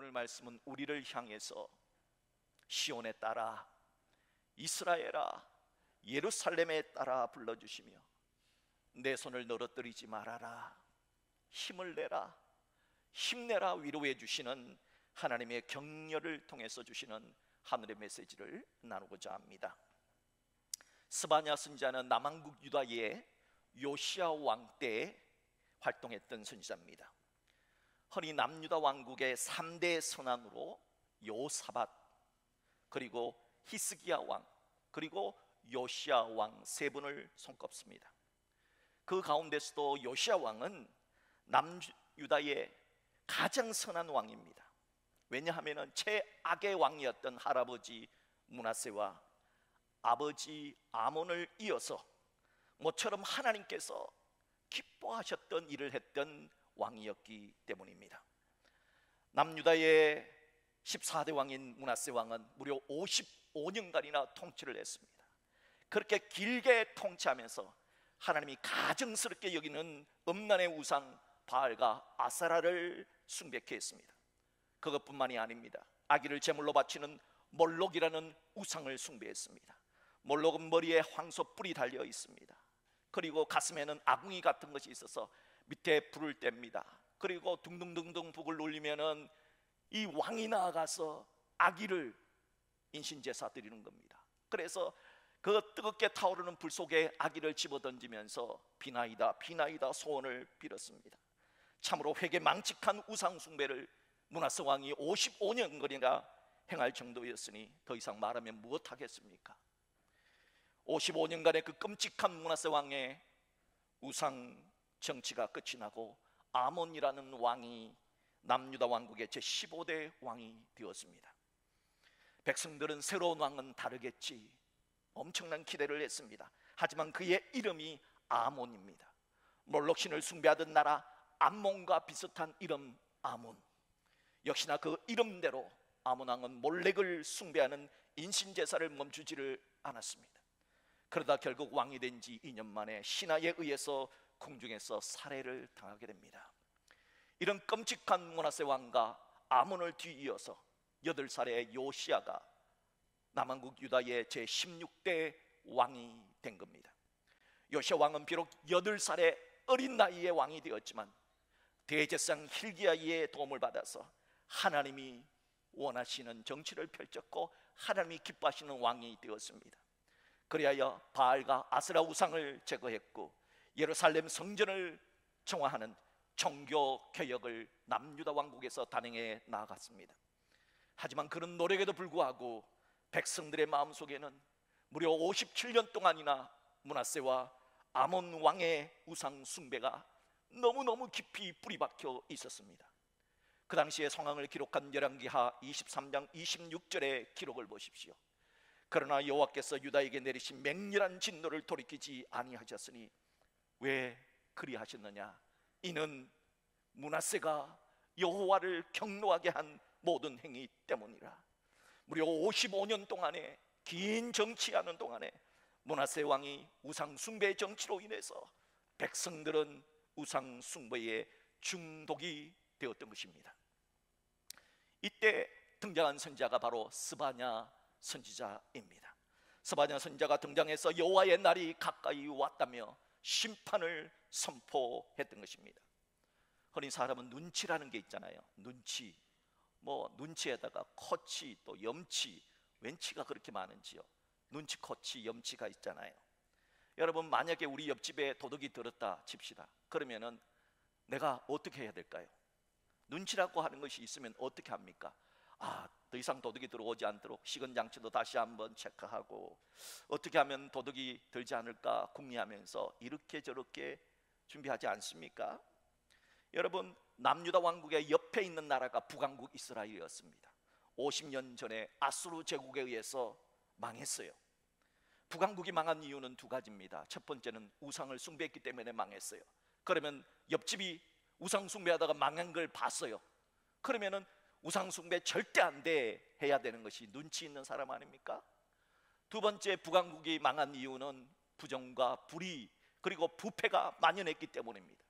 오늘 말씀은 우리를 향해서 시온에 따라, 이스라엘아, 예루살렘에 따라 불러주시며 내 손을 늘어뜨리지 말아라, 힘을 내라, 힘내라 위로해 주시는 하나님의 격려를 통해서 주시는 하늘의 메시지를 나누고자 합니다. 스바냐 선지자는 남왕국 유다의 요시야 왕 때 활동했던 선지자입니다. 흔히 남유다 왕국의 3대 선왕으로 요사밧, 그리고 히스기야 왕, 그리고 요시야 왕 세 분을 손꼽습니다. 그 가운데서도 요시야 왕은 남유다의 가장 선한 왕입니다. 왜냐하면 최악의 왕이었던 할아버지 므낫세와 아버지 아몬을 이어서 모처럼 하나님께서 기뻐하셨던 일을 했던 왕이었기 때문입니다. 남유다의 14대 왕인 므낫세 왕은 무려 55년간이나 통치를 했습니다. 그렇게 길게 통치하면서 하나님이 가증스럽게 여기는 음란의 우상 바알과 아세라를 숭배케 했습니다. 그것뿐만이 아닙니다. 아기를 제물로 바치는 몰록이라는 우상을 숭배했습니다. 몰록은 머리에 황소 뿔이 달려 있습니다. 그리고 가슴에는 아궁이 같은 것이 있어서 밑에 불을 뗍니다. 그리고 둥둥둥둥 북을 눌리면은 이 왕이 나아가서 아기를 인신제사 드리는 겁니다. 그래서 그 뜨겁게 타오르는 불 속에 아기를 집어던지면서 비나이다 비나이다 소원을 빌었습니다. 참으로 회개망측한 우상 숭배를 므낫세 왕이 55년거리나 행할 정도였으니 더 이상 말하면 무엇하겠습니까? 55년간의 그 끔찍한 므낫세 왕의 우상 정치가 끝이 나고 아몬이라는 왕이 남유다 왕국의 제15대 왕이 되었습니다. 백성들은 새로운 왕은 다르겠지, 엄청난 기대를 했습니다. 하지만 그의 이름이 아몬입니다. 몰록신을 숭배하던 나라 암몬과 비슷한 이름 아몬. 역시나 그 이름대로 아몬 왕은 몰렉을 숭배하는 인신제사를 멈추지를 않았습니다. 그러다 결국 왕이 된 지 2년 만에 신하에 의해서 궁중에서 살해를 당하게 됩니다. 이런 끔찍한 므낫세 왕과 아몬을 뒤이어서 8살의 요시야가 남왕국 유다의 제16대 왕이 된 겁니다. 요시야 왕은 비록 8살의 어린 나이에 왕이 되었지만 대제사장 hil기야의 도움을 받아서 하나님이 원하시는 정치를 펼쳤고 하나님이 기뻐하시는 왕이 되었습니다. 그리하여 바알과 아세라 우상을 제거했고 예루살렘 성전을 정화하는 종교 개혁을 남유다 왕국에서 단행해 나아갔습니다. 하지만 그런 노력에도 불구하고 백성들의 마음속에는 무려 57년 동안이나 므낫세와 아몬 왕의 우상 숭배가 너무너무 깊이 뿌리 박혀 있었습니다. 그 당시의 상황을 기록한 열왕기하 23장 26절의 기록을 보십시오. 그러나 여호와께서 유다에게 내리신 맹렬한 진노를 돌이키지 아니하셨으니 왜 그리하셨느냐? 이는 므낫세가 여호와를 경노하게 한 모든 행위 때문이라. 무려 55년 동안의 긴 정치하는 동안에 므낫세 왕이 우상 숭배의 정치로 인해서 백성들은 우상 숭배에 중독이 되었던 것입니다. 이때 등장한 선지자가 바로 스바냐 선지자입니다. 스바냐 선지자가 등장해서 여호와의 날이 가까이 왔다며 심판을 선포했던 것입니다. 흔히 사람은 눈치라는 게 있잖아요. 눈치, 눈치에다가 코치, 또 염치, 웬치가 그렇게 많은지요. 눈치, 코치, 염치가 있잖아요. 여러분, 만약에 우리 옆집에 도둑이 들었다 칩시다. 그러면은 내가 어떻게 해야 될까요? 눈치라고 하는 것이 있으면 어떻게 합니까? 더 이상 도둑이 들어오지 않도록 시건장치도 다시 한번 체크하고 어떻게 하면 도둑이 들지 않을까 궁리하면서 이렇게 저렇게 준비하지 않습니까? 여러분, 남유다 왕국의 옆에 있는 나라가 북왕국 이스라엘이었습니다. 50년 전에 아수르 제국에 의해서 망했어요. 북왕국이 망한 이유는 두 가지입니다. 첫 번째는 우상을 숭배했기 때문에 망했어요. 그러면 옆집이 우상 숭배하다가 망한 걸 봤어요. 그러면은 우상 숭배 절대 안 돼 해야 되는 것이 눈치 있는 사람 아닙니까? 두 번째, 북왕국이 망한 이유는 부정과 불의 그리고 부패가 만연했기 때문입니다.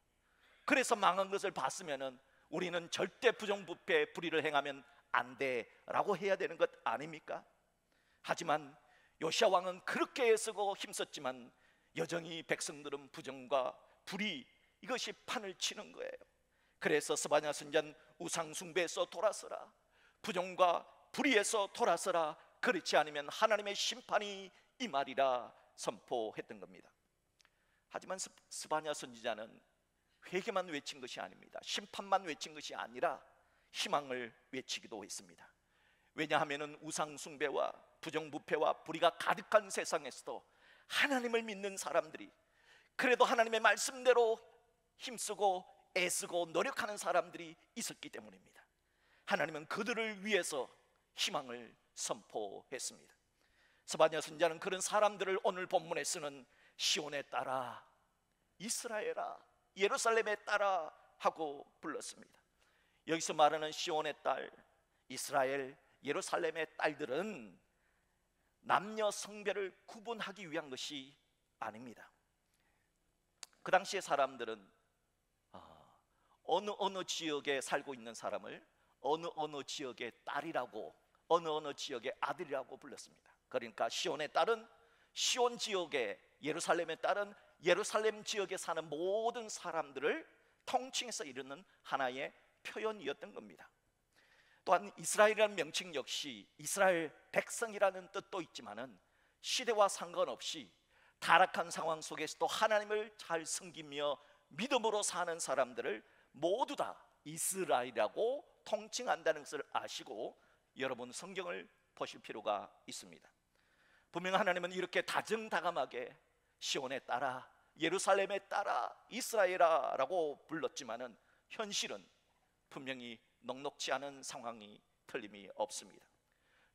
그래서 망한 것을 봤으면은 우리는 절대 부정부패 불의를 행하면 안 돼라고 해야 되는 것 아닙니까? 하지만 요시야 왕은 그렇게 애쓰고 힘썼지만 여전히 백성들은 부정과 불의, 이것이 판을 치는 거예요. 그래서 스바냐 선지자는 우상 숭배에서 돌아서라, 부정과 불의에서 돌아서라, 그렇지 않으면 하나님의 심판이 임하리라 선포했던 겁니다. 하지만 스바냐 선지자는 회개만 외친 것이 아닙니다. 심판만 외친 것이 아니라 희망을 외치기도 했습니다. 왜냐하면 우상 숭배와 부정부패와 불의가 가득한 세상에서도 하나님을 믿는 사람들이, 그래도 하나님의 말씀대로 힘쓰고 애쓰고 노력하는 사람들이 있었기 때문입니다. 하나님은 그들을 위해서 희망을 선포했습니다. 스바냐 선지자는 그런 사람들을 오늘 본문에 쓰는 시온에 따라, 이스라엘아, 예루살렘에 따라 하고 불렀습니다. 여기서 말하는 시온의 딸, 이스라엘, 예루살렘의 딸들은 남녀 성별을 구분하기 위한 것이 아닙니다. 그 당시의 사람들은 어느 지역에 살고 있는 사람을 어느 지역의 딸이라고, 어느 지역의 아들이라고 불렀습니다. 그러니까 시온의 딸은 시온 지역에, 예루살렘의 딸은 예루살렘 지역에 사는 모든 사람들을 통칭해서 이르는 하나의 표현이었던 겁니다. 또한 이스라엘이라는 명칭 역시 이스라엘 백성이라는 뜻도 있지만은 시대와 상관없이 타락한 상황 속에서도 하나님을 잘 섬기며 믿음으로 사는 사람들을 모두 다 이스라엘이라고 통칭한다는 것을 아시고 여러분 성경을 보실 필요가 있습니다. 분명 하나님은 이렇게 다정다감하게 시온에 따라, 예루살렘에 따라, 이스라엘아 라고 불렀지만은 현실은 분명히 넉넉지 않은 상황이 틀림이 없습니다.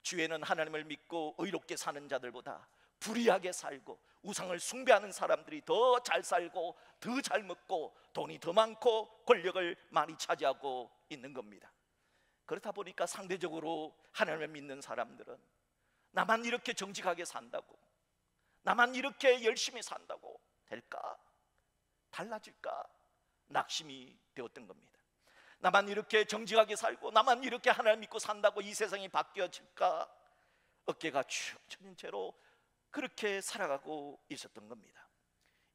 주에는 하나님을 믿고 의롭게 사는 자들보다 불의하게 살고 우상을 숭배하는 사람들이 더 잘 살고 더 잘 먹고 돈이 더 많고 권력을 많이 차지하고 있는 겁니다. 그렇다 보니까 상대적으로 하나님을 믿는 사람들은 나만 이렇게 정직하게 산다고, 나만 이렇게 열심히 산다고 될까? 달라질까? 낙심이 되었던 겁니다. 나만 이렇게 정직하게 살고 나만 이렇게 하나님 믿고 산다고 이 세상이 바뀌어질까? 어깨가 축 처진 채로 그렇게 살아가고 있었던 겁니다.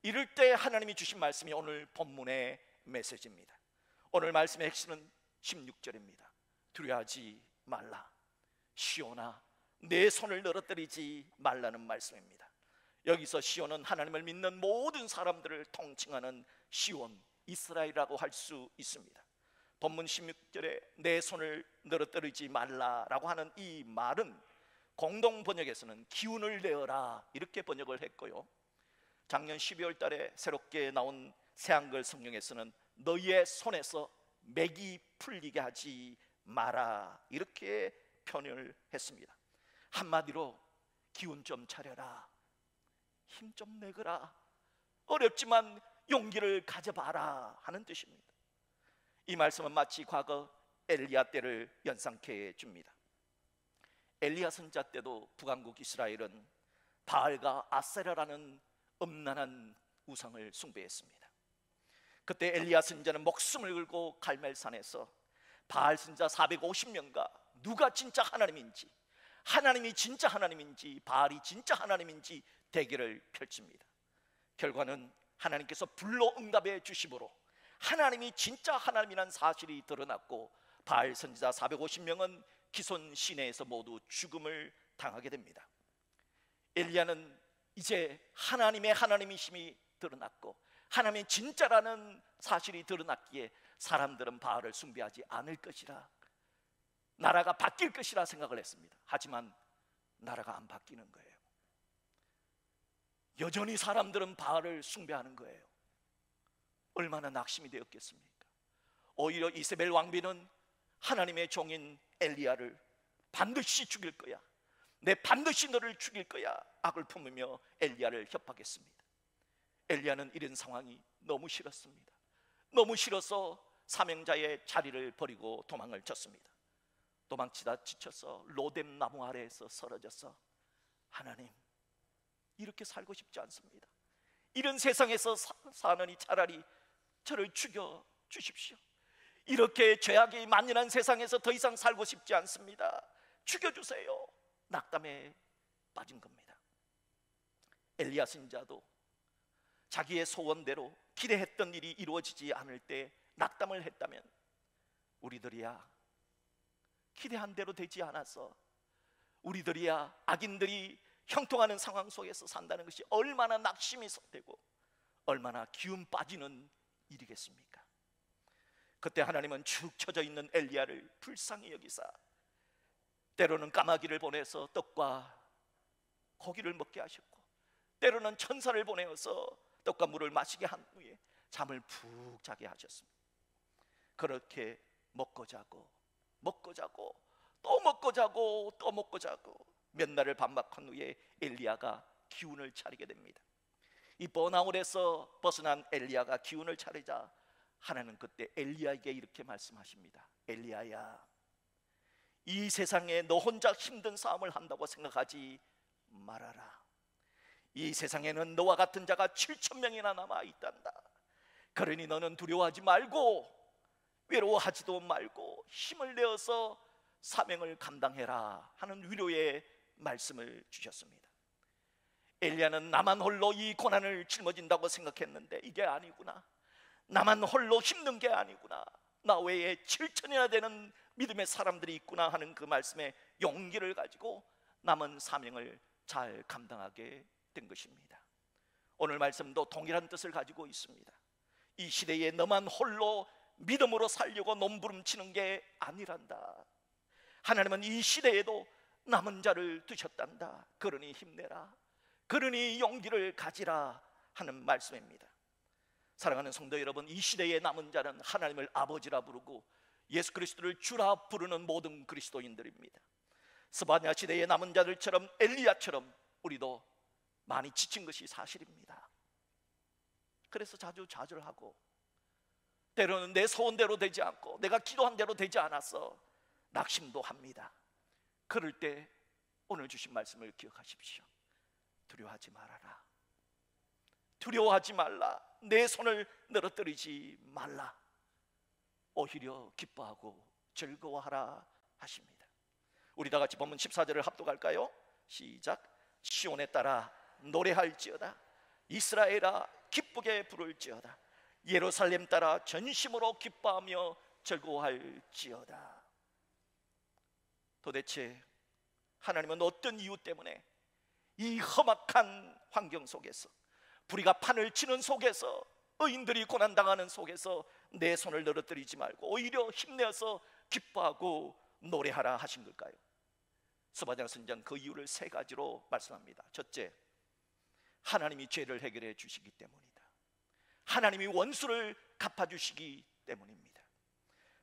이럴 때 하나님이 주신 말씀이 오늘 본문의 메시지입니다. 오늘 말씀의 핵심은 16절입니다. 두려워하지 말라, 시온아 내 손을 늘어뜨리지 말라는 말씀입니다. 여기서 시온은 하나님을 믿는 모든 사람들을 통칭하는 시온, 이스라엘이라고 할 수 있습니다. 본문 16절에 내 손을 늘어뜨리지 말라라고 하는 이 말은 공동 번역에서는 기운을 내어라 이렇게 번역을 했고요, 작년 12월 달에 새롭게 나온 새한글 성경에서는 너희의 손에서 맥이 풀리게 하지 마라 이렇게 표현을 했습니다. 한마디로 기운 좀 차려라, 힘 좀 내거라, 어렵지만 용기를 가져봐라 하는 뜻입니다. 이 말씀은 마치 과거 엘리야 때를 연상케 해줍니다. 엘리야 선지자 때도 북왕국 이스라엘은 바알과 아세라라는 음란한 우상을 숭배했습니다. 그때 엘리야 선지자는 목숨을 걸고 갈멜산에서 바알 선지자 450명과 누가 진짜 하나님인지, 하나님이 진짜 하나님인지 바알이 진짜 하나님인지 대결을 펼칩니다. 결과는 하나님께서 불로 응답해 주심으로 하나님이 진짜 하나님이라는 사실이 드러났고 바알 선지자 450명은 기손 시내에서 모두 죽음을 당하게 됩니다. 엘리야는 이제 하나님의 하나님이심이 드러났고 하나님이 진짜라는 사실이 드러났기에 사람들은 바알을 숭배하지 않을 것이라, 나라가 바뀔 것이라 생각을 했습니다. 하지만 나라가 안 바뀌는 거예요. 여전히 사람들은 바알을 숭배하는 거예요. 얼마나 낙심이 되었겠습니까? 오히려 이세벨 왕비는 하나님의 종인 엘리야를 반드시 죽일 거야, 내 반드시 너를 죽일 거야 악을 품으며 엘리야를 협박했습니다. 엘리야는 이런 상황이 너무 싫었습니다. 너무 싫어서 사명자의 자리를 버리고 도망을 쳤습니다. 도망치다 지쳐서 로뎀 나무 아래에서 쓰러져서 하나님, 이렇게 살고 싶지 않습니다. 이런 세상에서 사느니 차라리 저를 죽여 주십시오. 이렇게 죄악이 만연한 세상에서 더 이상 살고 싶지 않습니다. 죽여주세요. 낙담에 빠진 겁니다. 엘리야 선지자도 자기의 소원대로 기대했던 일이 이루어지지 않을 때 낙담을 했다면, 우리들이야 기대한 대로 되지 않아서 우리들이야 악인들이 형통하는 상황 속에서 산다는 것이 얼마나 낙심이 되고 얼마나 기운 빠지는 일이겠습니까? 그때 하나님은 축 처져 있는 엘리야를 불쌍히 여기사 때로는 까마귀를 보내서 떡과 고기를 먹게 하셨고, 때로는 천사를 보내어서 떡과 물을 마시게 한 후에 잠을 푹 자게 하셨습니다. 그렇게 먹고 자고 먹고 자고 또 먹고 자고 또 먹고 자고 몇 날을 반복한 후에 엘리야가 기운을 차리게 됩니다. 이 번아웃에서 벗어난 엘리야가 기운을 차리자 하나님은 그때 엘리야에게 이렇게 말씀하십니다. 엘리야야, 이 세상에 너 혼자 힘든 싸움을 한다고 생각하지 말아라. 이 세상에는 너와 같은 자가 7,000명이나 남아 있단다. 그러니 너는 두려워하지 말고 외로워하지도 말고 힘을 내어서 사명을 감당해라 하는 위로의 말씀을 주셨습니다. 엘리야는 나만 홀로 이 고난을 짊어진다고 생각했는데 이게 아니구나. 나만 홀로 힘든 게 아니구나. 나 외에 7,000이나 되는 믿음의 사람들이 있구나 하는 그 말씀에 용기를 가지고 남은 사명을 잘 감당하게 된 것입니다. 오늘 말씀도 동일한 뜻을 가지고 있습니다. 이 시대에 너만 홀로 믿음으로 살려고 몸부림치는 게 아니란다. 하나님은 이 시대에도 남은 자를 두셨단다. 그러니 힘내라. 그러니 용기를 가지라 하는 말씀입니다. 사랑하는 성도 여러분, 이 시대의 남은 자는 하나님을 아버지라 부르고 예수 그리스도를 주라 부르는 모든 그리스도인들입니다. 스바냐 시대의 남은 자들처럼 엘리야처럼 우리도 많이 지친 것이 사실입니다. 그래서 자주 좌절하고 때로는 내 소원대로 되지 않고 내가 기도한 대로 되지 않아서 낙심도 합니다. 그럴 때 오늘 주신 말씀을 기억하십시오. 두려워하지 말아라. 두려워하지 말라. 내 손을 늘어뜨리지 말라. 오히려 기뻐하고 즐거워하라 하십니다. 우리 다 같이 본문 14절을 합독할까요? 시작. 시온에 따라 노래할지어다. 이스라엘아 기쁘게 부를지어다. 예루살렘 따라 전심으로 기뻐하며 즐거워할지어다. 도대체 하나님은 어떤 이유 때문에 이 험악한 환경 속에서, 불의가 판을 치는 속에서, 의인들이 고난당하는 속에서 내 손을 늘어뜨리지 말고 오히려 힘내어서 기뻐하고 노래하라 하신 걸까요? 스바냐 선지자는 그 이유를 세 가지로 말씀합니다. 첫째, 하나님이 죄를 해결해 주시기 때문이다. 하나님이 원수를 갚아주시기 때문입니다.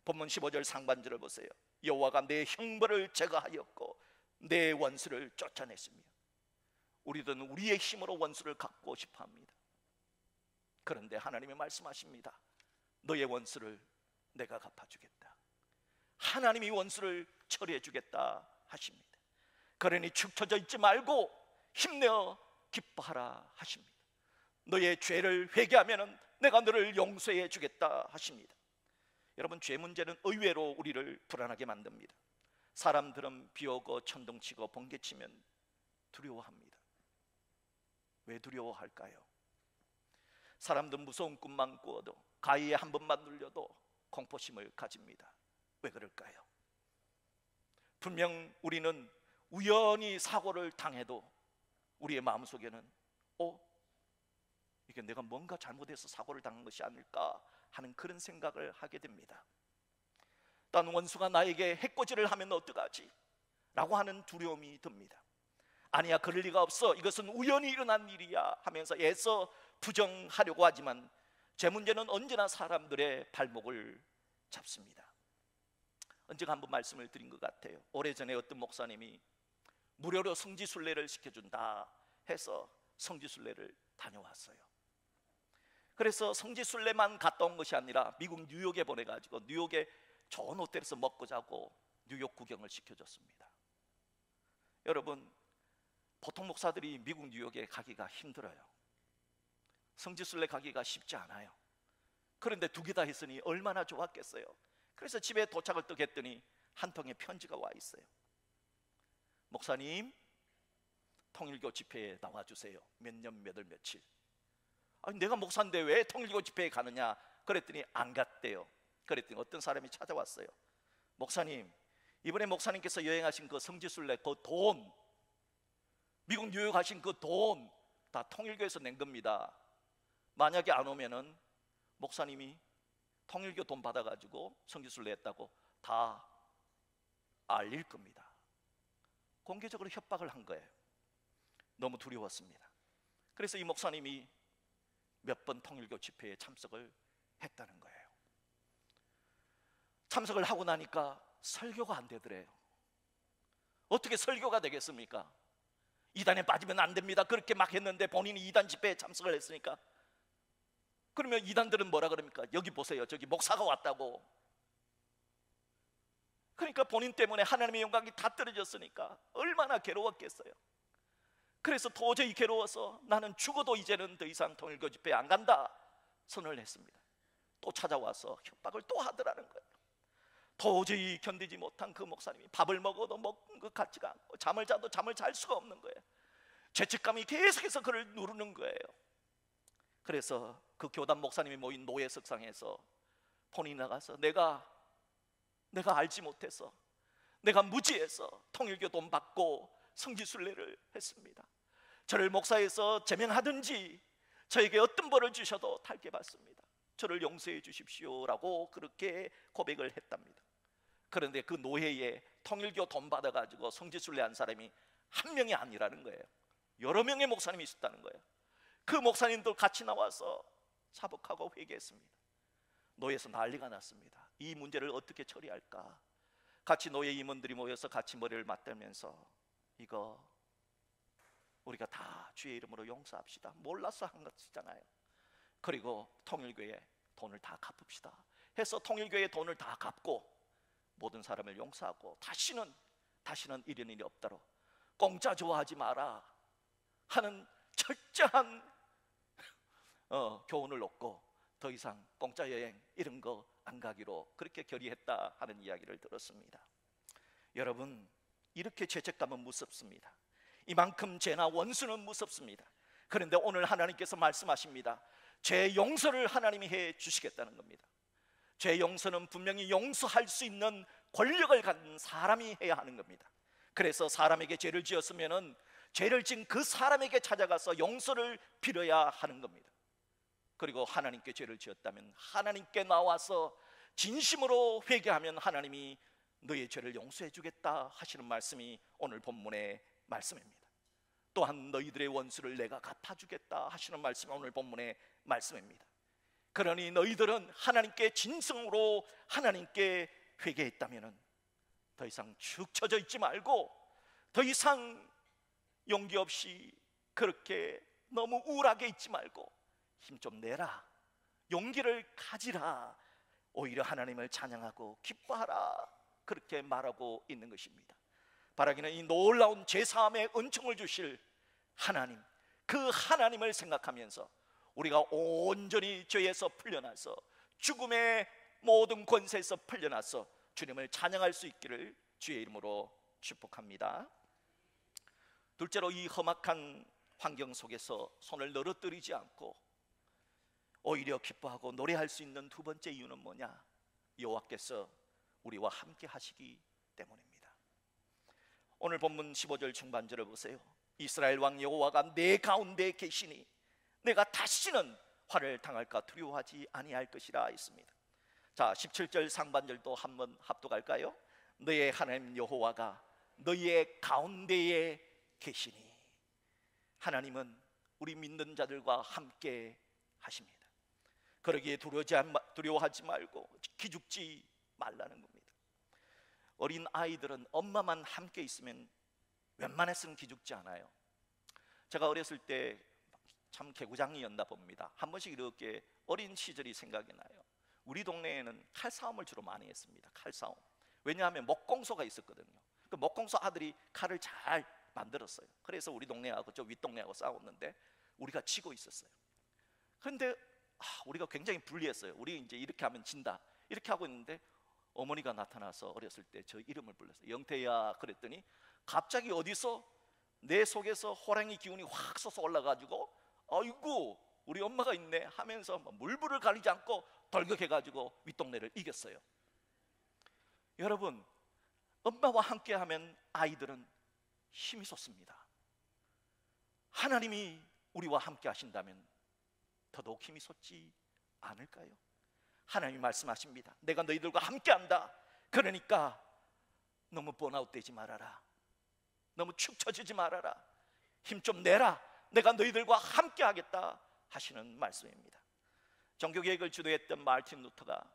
본문 15절 상반절을 보세요. 여호와가 내 형벌을 제거하였고 내 원수를 쫓아냈으며. 우리들은 우리의 힘으로 원수를 갚고 싶어합니다. 그런데 하나님이 말씀하십니다. 너의 원수를 내가 갚아주겠다. 하나님이 원수를 처리해 주겠다 하십니다. 그러니 축 처져 있지 말고 힘내어 기뻐하라 하십니다. 너의 죄를 회개하면 내가 너를 용서해 주겠다 하십니다. 여러분, 죄 문제는 의외로 우리를 불안하게 만듭니다. 사람들은 비 오고 천둥치고 번개치면 두려워합니다. 왜 두려워할까요? 사람들은 무서운 꿈만 꾸어도, 가위에 한 번만 눌려도 공포심을 가집니다. 왜 그럴까요? 분명 우리는 우연히 사고를 당해도 우리의 마음속에는 이게 내가 뭔가 잘못해서 사고를 당한 것이 아닐까 하는 그런 생각을 하게 됩니다. 딴 원수가 나에게 해코지를 하면 어떡하지? 라고 하는 두려움이 듭니다. 아니야, 그럴 리가 없어, 이것은 우연히 일어난 일이야 하면서 애써 부정하려고 하지만 제 문제는 언제나 사람들의 발목을 잡습니다. 언젠가 한번 말씀을 드린 것 같아요. 오래전에 어떤 목사님이 무료로 성지순례를 시켜준다 해서 성지순례를 다녀왔어요. 그래서 성지순례만 갔다 온 것이 아니라 미국 뉴욕에 보내가지고 뉴욕에 좋은 호텔에서 먹고 자고 뉴욕 구경을 시켜줬습니다. 여러분, 보통 목사들이 미국 뉴욕에 가기가 힘들어요. 성지순례 가기가 쉽지 않아요. 그런데 두 개 다 했으니 얼마나 좋았겠어요. 그래서 집에 도착을 딱 했더니 한 통의 편지가 와 있어요. 목사님, 통일교 집회에 나와주세요. 몇 년 몇 월 며칠. 아니, 내가 목사인데 왜 통일교 집회에 가느냐 그랬더니 안 갔대요. 그랬더니 어떤 사람이 찾아왔어요. 목사님, 이번에 목사님께서 여행하신 그 성지순례 그 돈, 미국 뉴욕 가신 그 돈 다 통일교에서 낸 겁니다. 만약에 안 오면은 목사님이 통일교 돈 받아가지고 성지순례 했다고 다 알릴 겁니다. 공개적으로 협박을 한 거예요. 너무 두려웠습니다. 그래서 이 목사님이 몇 번 통일교 집회에 참석을 했다는 거예요. 참석을 하고 나니까 설교가 안 되더래요. 어떻게 설교가 되겠습니까? 이단에 빠지면 안 됩니다 그렇게 막 했는데 본인이 이단 집회에 참석을 했으니까, 그러면 이단들은 뭐라 그럽니까? 여기 보세요, 저기 목사가 왔다고. 그러니까 본인 때문에 하나님의 영광이 다 떨어졌으니까 얼마나 괴로웠겠어요. 그래서 도저히 괴로워서 나는 죽어도 이제는 더 이상 통일교 집회에 안 간다 선언을 했습니다. 또 찾아와서 협박을 또 하더라는 거예요. 도저히 견디지 못한 그 목사님이 밥을 먹어도 먹은 것 같지가 않고 잠을 자도 잠을 잘 수가 없는 거예요. 죄책감이 계속해서 그를 누르는 거예요. 그래서 그 교단 목사님이 모인 노예 석상에서 본인이 나가서 내가 알지 못해서, 내가 무지해서 통일교 돈 받고 성지순례를 했습니다. 저를 목사에서 제명하든지 저에게 어떤 벌을 주셔도 달게 받습니다. 저를 용서해 주십시오라고 그렇게 고백을 했답니다. 그런데 그 노예에 통일교 돈 받아가지고 성지순례 한 사람이 한 명이 아니라는 거예요. 여러 명의 목사님이 있었다는 거예요. 그 목사님들 같이 나와서 자복하고 회개했습니다. 노예에서 난리가 났습니다. 이 문제를 어떻게 처리할까? 같이 노예 임원들이 모여서 같이 머리를 맞대면서 이거 우리가 다 주의 이름으로 용서합시다. 몰라서 한 것이잖아요. 그리고 통일교에 돈을 다 갚읍시다 해서 통일교에 돈을 다 갚고 모든 사람을 용서하고 다시는 이런 일이 없도록 공짜 좋아하지 마라 하는 철저한 교훈을 얻고 더 이상 공짜 여행 이런 거 안 가기로 그렇게 결의했다 하는 이야기를 들었습니다. 여러분, 이렇게 죄책감은 무섭습니다. 이만큼 죄나 원수는 무섭습니다. 그런데 오늘 하나님께서 말씀하십니다. 죄 용서를 하나님이 해 주시겠다는 겁니다. 죄 용서는 분명히 용서할 수 있는 권력을 가진 사람이 해야 하는 겁니다. 그래서 사람에게 죄를 지었으면은 죄를 지은 그 사람에게 찾아가서 용서를 빌어야 하는 겁니다. 그리고 하나님께 죄를 지었다면 하나님께 나와서 진심으로 회개하면 하나님이 너의 죄를 용서해 주겠다 하시는 말씀이 오늘 본문의 말씀입니다. 또한 너희들의 원수를 내가 갚아주겠다 하시는 말씀이 오늘 본문의 말씀입니다. 그러니 너희들은 하나님께 진성으로 하나님께 회개했다면 더 이상 축 처져 있지 말고 더 이상 용기 없이 그렇게 너무 우울하게 있지 말고 힘 좀 내라, 용기를 가지라, 오히려 하나님을 찬양하고 기뻐하라 그렇게 말하고 있는 것입니다. 바라기는 이 놀라운 죄사함의 은총을 주실 하나님, 그 하나님을 생각하면서 우리가 온전히 죄에서 풀려나서 죽음의 모든 권세에서 풀려나서 주님을 찬양할 수 있기를 주의 이름으로 축복합니다. 둘째로, 이 험악한 환경 속에서 손을 늘어뜨리지 않고 오히려 기뻐하고 노래할 수 있는 두 번째 이유는 뭐냐? 여호와께서 우리와 함께 하시기 때문입니다. 오늘 본문 15절 중반절을 보세요. 이스라엘 왕 여호와가 내 가운데 계시니 내가 다시는 화를 당할까 두려워하지 아니할 것이라 했습니다. 자, 17절 상반절도 한번 합독할까요? 너의 하나님 여호와가 너희의 가운데에 계시니. 하나님은 우리 믿는 자들과 함께 하십니다. 그러기에 두려워하지 말고 기죽지 말라는 겁니다. 어린 아이들은 엄마만 함께 있으면 웬만해서는 기죽지 않아요. 제가 어렸을 때 참 개구장이었나 봅니다. 한 번씩 이렇게 어린 시절이 생각이 나요. 우리 동네에는 칼싸움을 주로 많이 했습니다. 칼싸움. 왜냐하면 목공소가 있었거든요. 그 목공소 아들이 칼을 잘 만들었어요. 그래서 우리 동네하고 저 윗동네하고 싸웠는데 우리가 지고 있었어요. 그런데 우리가 굉장히 불리했어요. 우리 이제 이렇게 하면 진다 이렇게 하고 있는데 어머니가 나타나서 어렸을 때 저 이름을 불렀어요. 영태야 그랬더니 갑자기 어디서 내 속에서 호랑이 기운이 확 솟아 올라가지고 아이고 우리 엄마가 있네 하면서 물불을 가리지 않고 돌격해가지고 윗동네를 이겼어요. 여러분, 엄마와 함께하면 아이들은 힘이 솟습니다. 하나님이 우리와 함께 하신다면 더더욱 힘이 솟지 않을까요? 하나님이 말씀하십니다. 내가 너희들과 함께한다. 그러니까 너무 번아웃 되지 말아라. 너무 축 처지지 말아라. 힘 좀 내라. 내가 너희들과 함께 하겠다 하시는 말씀입니다. 종교개혁을 주도했던 마르틴 루터가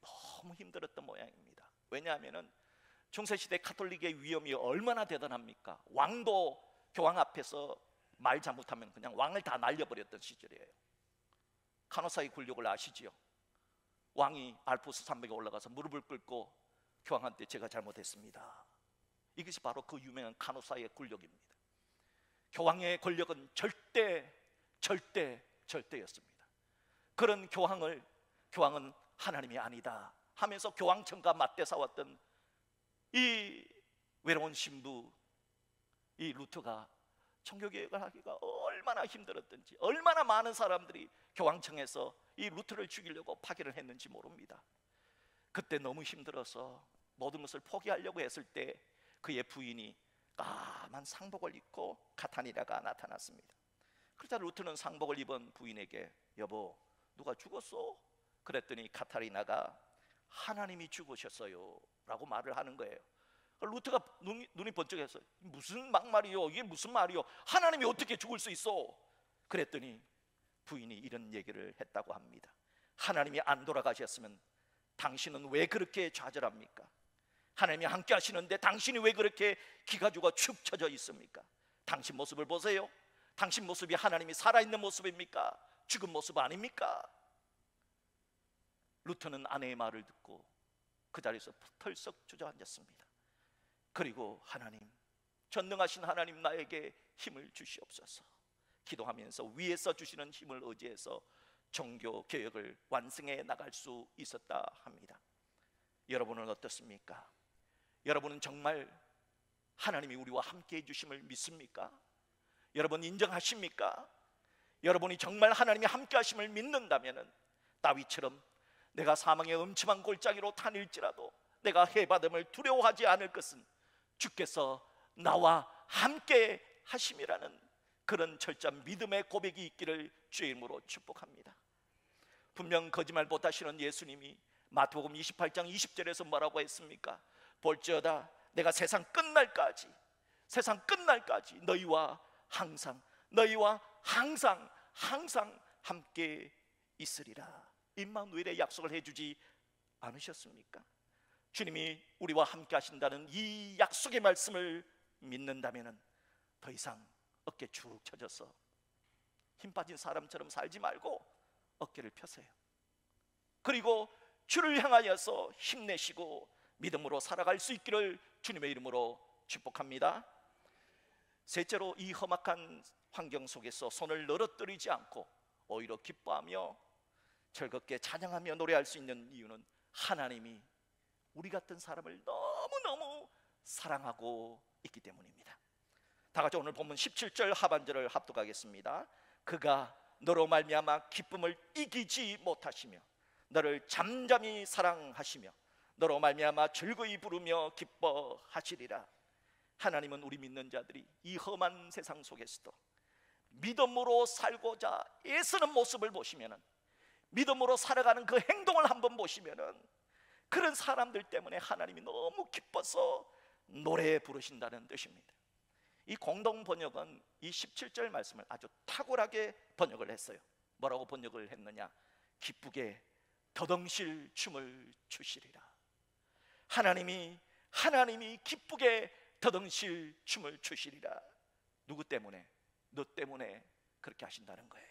너무 힘들었던 모양입니다. 왜냐하면 중세시대 카톨릭의 위험이 얼마나 대단합니까? 왕도 교황 앞에서 말 잘못하면 그냥 왕을 다 날려버렸던 시절이에요. 카노사의 굴욕을 아시지요? 왕이 알프스 산맥에 올라가서 무릎을 꿇고 교황한테 제가 잘못했습니다. 이것이 바로 그 유명한 카노사의 굴욕입니다. 교황의 권력은 절대였습니다. 그런 교황은 하나님이 아니다 하면서 교황청과 맞대 싸웠던 이 외로운 신부 이 루터가 종교개혁을 하기가 얼마나 힘들었던지, 얼마나 많은 사람들이 교황청에서 이 루터를 죽이려고 파괴를 했는지 모릅니다. 그때 너무 힘들어서 모든 것을 포기하려고 했을 때 그의 부인이 까만 상복을 입고 카타리나가 나타났습니다. 그러자 루터는 상복을 입은 부인에게 여보 누가 죽었어? 그랬더니 카타리나가 하나님이 죽으셨어요 라고 말을 하는 거예요. 루터가 눈이 번쩍해서 무슨 막말이요? 이게 무슨 말이요? 하나님이 어떻게 죽을 수 있어? 그랬더니 부인이 이런 얘기를 했다고 합니다. 하나님이 안 돌아가셨으면 당신은 왜 그렇게 좌절합니까? 하나님이 함께 하시는데 당신이 왜 그렇게 기가 죽어 축 처져 있습니까? 당신 모습을 보세요. 당신 모습이 하나님이 살아있는 모습입니까? 죽은 모습 아닙니까? 루터는 아내의 말을 듣고 그 자리에서 털썩 주저앉았습니다. 그리고 하나님, 전능하신 하나님 나에게 힘을 주시옵소서 기도하면서 위에서 주시는 힘을 의지해서 종교 개혁을 완성해 나갈 수 있었다 합니다. 여러분은 어떻습니까? 여러분은 정말 하나님이 우리와 함께 해주심을 믿습니까? 여러분 인정하십니까? 여러분이 정말 하나님이 함께 하심을 믿는다면 다윗처럼 내가 사망의 음침한 골짜기로 다닐지라도 내가 해받음을 두려워하지 않을 것은 주께서 나와 함께 하심이라는 그런 철저한 믿음의 고백이 있기를 주의 이름으로 축복합니다. 분명 거짓말 못하시는 예수님이 마태복음 28장 20절에서 뭐라고 했습니까? 볼지어다 내가 세상 끝날까지 너희와 항상 함께 있으리라. 임마누엘의 약속을 해주지 않으셨습니까? 주님이 우리와 함께 하신다는 이 약속의 말씀을 믿는다면 더 이상 어깨 축 처져서 힘 빠진 사람처럼 살지 말고 어깨를 펴세요. 그리고 주를 향하여서 힘내시고 믿음으로 살아갈 수 있기를 주님의 이름으로 축복합니다. 셋째로, 이 험악한 환경 속에서 손을 늘어뜨리지 않고 오히려 기뻐하며 즐겁게 찬양하며 노래할 수 있는 이유는 하나님이 우리 같은 사람을 너무너무 사랑하고 있기 때문입니다. 다 같이 오늘 본문 17절 하반절을 합독하겠습니다. 그가 너로 말미암아 기쁨을 이기지 못하시며 너를 잠잠히 사랑하시며 너로 말미암아 즐거이 부르며 기뻐하시리라. 하나님은 우리 믿는 자들이 이 험한 세상 속에서도 믿음으로 살고자 애쓰는 모습을 보시면은, 믿음으로 살아가는 그 행동을 한번 보시면은 그런 사람들 때문에 하나님이 너무 기뻐서 노래 부르신다는 뜻입니다. 이 공동 번역은 이 17절 말씀을 아주 탁월하게 번역을 했어요. 뭐라고 번역을 했느냐? 기쁘게 더덩실 춤을 추시리라. 하나님이 기쁘게 더덩실 춤을 추시리라. 누구 때문에? 너 때문에 그렇게 하신다는 거예요.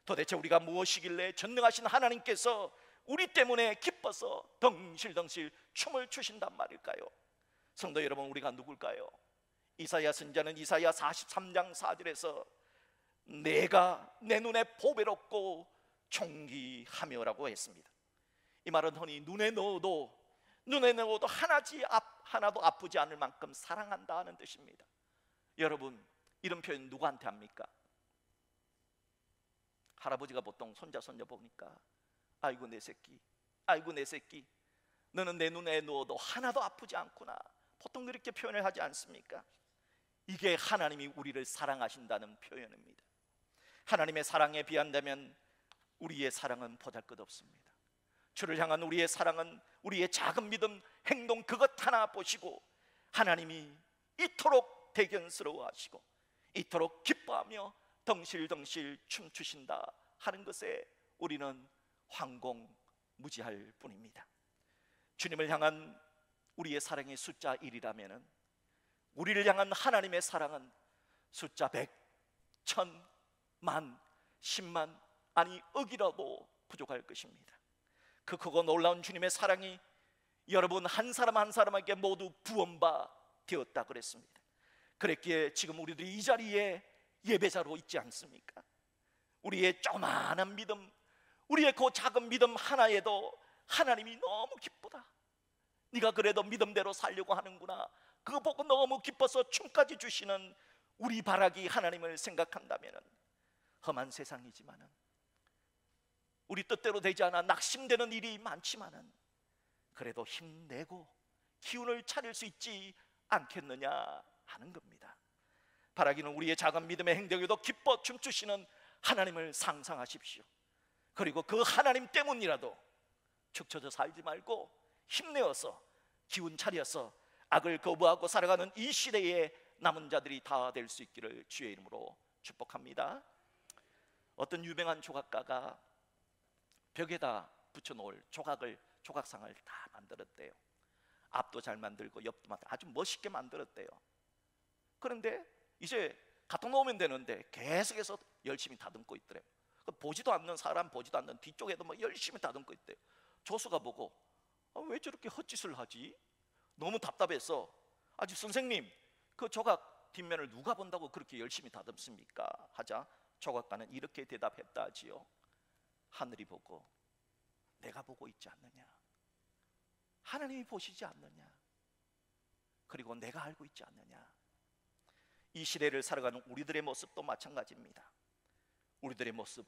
도대체 우리가 무엇이길래 전능하신 하나님께서 우리 때문에 기뻐서 덩실덩실 춤을 추신단 말일까요? 성도 여러분, 우리가 누굴까요? 이사야 선지자는 이사야 43장 4절에서 내가 내 눈에 보배롭고 존귀하며라고 했습니다. 이 말은 흔히 눈에 넣어도 눈에 넣어도 하나도 아프지 않을 만큼 사랑한다 하는 뜻입니다. 여러분, 이런 표현 누구한테 합니까? 할아버지가 보통 손자 손녀 보니까 아이고 내 새끼, 아이고 내 새끼, 너는 내 눈에 누워도 하나도 아프지 않구나, 보통 그렇게 표현을 하지 않습니까? 이게 하나님이 우리를 사랑하신다는 표현입니다. 하나님의 사랑에 비한다면 우리의 사랑은 보잘것없습니다. 주를 향한 우리의 사랑은 우리의 작은 믿음, 행동 그것 하나 보시고 하나님이 이토록 대견스러워 하시고 이토록 기뻐하며 덩실덩실 춤추신다 하는 것에 우리는 황공무지할 뿐입니다. 주님을 향한 우리의 사랑이 숫자 1이라면 우리를 향한 하나님의 사랑은 숫자 100, 1000, 만, 10만, 아니 억이라도 부족할 것입니다. 그 크고 놀라운 주님의 사랑이 여러분 한 사람 한 사람에게 모두 부원바 되었다 그랬습니다. 그랬기에 지금 우리들이 이 자리에 예배자로 있지 않습니까? 우리의 조그마한 믿음, 우리의 그 작은 믿음 하나에도 하나님이 너무 기쁘다, 네가 그래도 믿음대로 살려고 하는구나, 그거 보고 너무 기뻐서 춤까지 주시는 우리 바라기 하나님을 생각한다면 험한 세상이지만은 우리 뜻대로 되지 않아 낙심되는 일이 많지만은 그래도 힘내고 기운을 차릴 수 있지 않겠느냐 하는 겁니다. 바라기는 우리의 작은 믿음의 행동에도 기뻐 춤추시는 하나님을 상상하십시오. 그리고 그 하나님 때문이라도 축 처져 살지 말고 힘내어서 기운 차려서 악을 거부하고 살아가는 이 시대의 남은 자들이 다 될 수 있기를 주의 이름으로 축복합니다. 어떤 유명한 조각가가 벽에다 붙여놓을 조각상을 다 만들었대요. 앞도 잘 만들고 옆도 아주 멋있게 만들었대요. 그런데 이제 갖다 놓으면 되는데 계속해서 열심히 다듬고 있더래요. 보지도 않는 사람, 보지도 않는 뒤쪽에도 뭐 열심히 다듬고 있대요. 조수가 보고 왜 저렇게 헛짓을 하지? 너무 답답해서 아주 선생님, 그 조각 뒷면을 누가 본다고 그렇게 열심히 다듬습니까? 하자 조각가는 이렇게 대답했다 하지요. 하늘이 보고 내가 보고 있지 않느냐, 하나님이 보시지 않느냐, 그리고 내가 알고 있지 않느냐. 이 시대를 살아가는 우리들의 모습도 마찬가지입니다. 우리들의 모습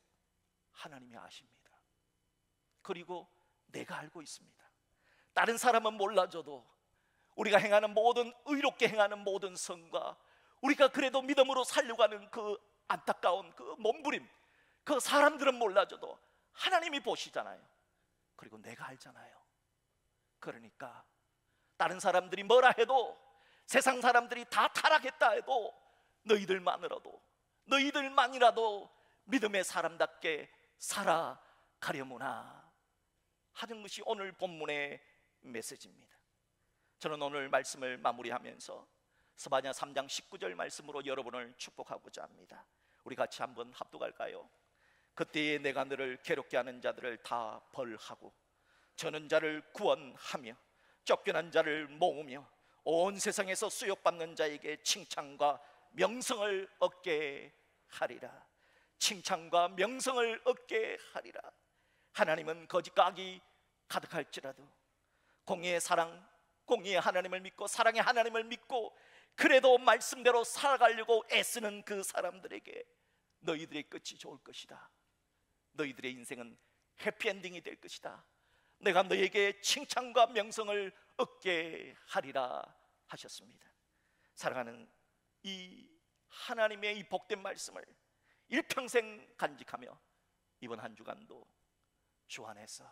하나님이 아십니다. 그리고 내가 알고 있습니다. 다른 사람은 몰라줘도 우리가 행하는 모든, 의롭게 행하는 모든 선과 우리가 그래도 믿음으로 살려고 하는 그 안타까운 그 몸부림, 그 사람들은 몰라줘도 하나님이 보시잖아요. 그리고 내가 알잖아요. 그러니까 다른 사람들이 뭐라 해도, 세상 사람들이 다 타락했다 해도 너희들만이라도 믿음의 사람답게 살아가려무나 하는 것이 오늘 본문의 메시지입니다. 저는 오늘 말씀을 마무리하면서 스바냐 3장 19절 말씀으로 여러분을 축복하고자 합니다. 우리 같이 한번 합독할까요? 그때에 내가 너를 괴롭게 하는 자들을 다 벌하고 저는 자를 구원하며 쫓겨난 자를 모으며 온 세상에서 수욕받는 자에게 칭찬과 명성을 얻게 하리라. 칭찬과 명성을 얻게 하리라. 하나님은 거짓과 악이 가득할지라도 공의의 사랑, 공의의 하나님을 믿고 사랑의 하나님을 믿고 그래도 말씀대로 살아가려고 애쓰는 그 사람들에게 너희들의 끝이 좋을 것이다. 너희들의 인생은 해피엔딩이 될 것이다. 내가 너에게 칭찬과 명성을 얻게 하리라 하셨습니다. 사랑하는 이 하나님의 이 복된 말씀을 일평생 간직하며 이번 한 주간도 주 안에서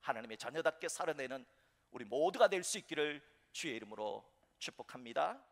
하나님의 자녀답게 살아내는 우리 모두가 될 수 있기를 주의 이름으로 축복합니다.